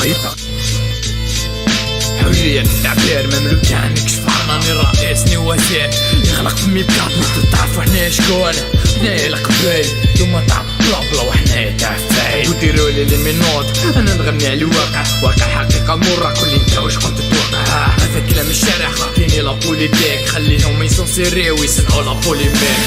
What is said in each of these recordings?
رهيبة. حرية التعبير مملوكة نكشف عناني رئيسني وزير يغلق فمي بكات مكتوب تعرفو حنايا شكون حنايا القبيل دوما تعب بلا وحنايا تعفايل وديرولي لي مينوت انا نغني على الواقع واقع حقيقة مرة كل انت واش كنت تتوقع هذا كلام الشارع خاطيني لا بوليتيك خليهم يسونسيريو ويسمعوا لا بوليميك.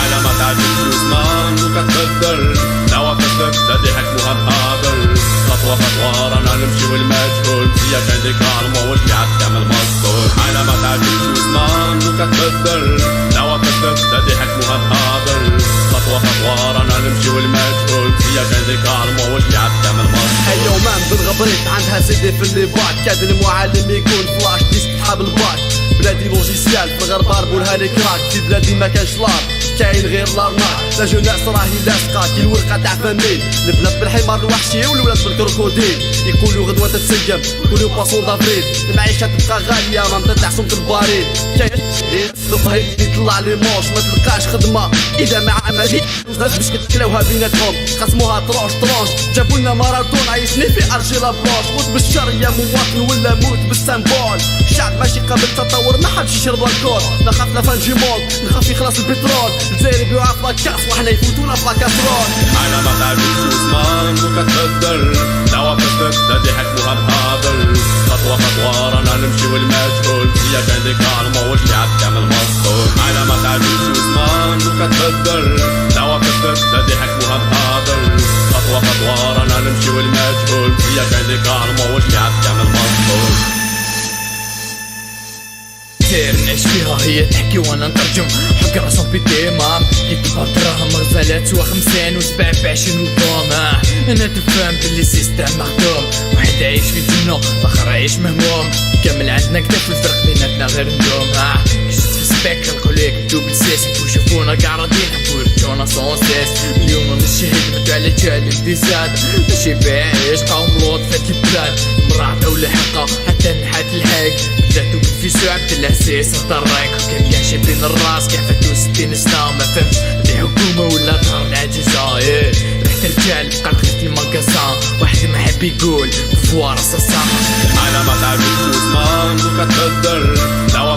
علامات عدل زمان وكتبدل دعوة فتك تدي حكموها بهابل خطوة خطوة رانا نمشي والمجهول فيا كان ديك عالمو واللي عاد تعمل مصدور. علامات عدل زمان وكتبدل دعوة فتك تدي حكموها بهابل خطوة خطوة رانا نمشي والمجهول فيا كان ديك عالمو واللي عاد تعمل مصدور. اليومان بالغبريت عندها سيدي في اللي باك كاد المعلم يكون فلاش ديسك تحاب الباك بلادي لوجيسيال في الغرب هربولها لي كراك في بلادي ما كانش لار كاين غير لارناك لا جوناس راهي لاصقه كي الورقه تاع فاميل البنات بالحمار الوحشي والولاد بالكروكوديل يقولوا غدوه تتسقم يقولوا باسون دافريل المعيشه تبقى غاليه ما تطلع سمك الباريل كاين الظهير يطلع لي موش ما تلقاش خدمه اذا ما عملي باش كتكلاوها بيناتهم قسموها ترونش جابوا لنا ماراثون عايشني في ارجي لابلاش موت بالشر يا مواطن ولا موت بالسامبول الشعب ماشي قابل التطور ما حبش يشرب الكول نخاف لا فانجي مود نخاف يخلص البترول الجزائر يبيعوها في لاكاس وحنا يفوتونا في لاكاسرول. علامات عدل زمان وكتبدل دعوة فتك تدي حكموها بهابل خطوة خطوة رانا نمشي والمجهول فيا كان ديك عالمو واللي عاد تعمل مصدور. علامات عدل زمان وكتبدل دعوة فتك تدي حكموها بهابل خطوة خطوة رانا نمشي والمجهول فيا كان ديك عالمو واللي عاد تعمل مصدور. نعيش فيها هي تحكي وانا نترجم حق راسهم بيتيمام يتبقى دراهم غزالات سوا 50 وسبع ب20 وطوم انا تفهم باللي سيستم مخدوم واحد عايش في الجنة الاخر عايش مهموم كامل عندنا كتاف الفرق بيناتنا غير ندوم كشت في سباك خلقو ليك دوبل سيس وشوفونا كاع راضيين حبو يرجعونا سون سيس مليون ونص شهيد متو على جال دي زاد ماشي بعيش قوم لوط فات البلاد مرعطة ولا حقة حتى نحات الحاج بداتو في سعب الاساس الطريق كان كاع بين الراس كيف 60 سنة ما فهمت دي حكومة ولا دار العجزة ريحة الرجال بقات غير في الماكازان واحد ما حب يقول فوار صاصا. علامات عدل زمان وكتبدل دعوة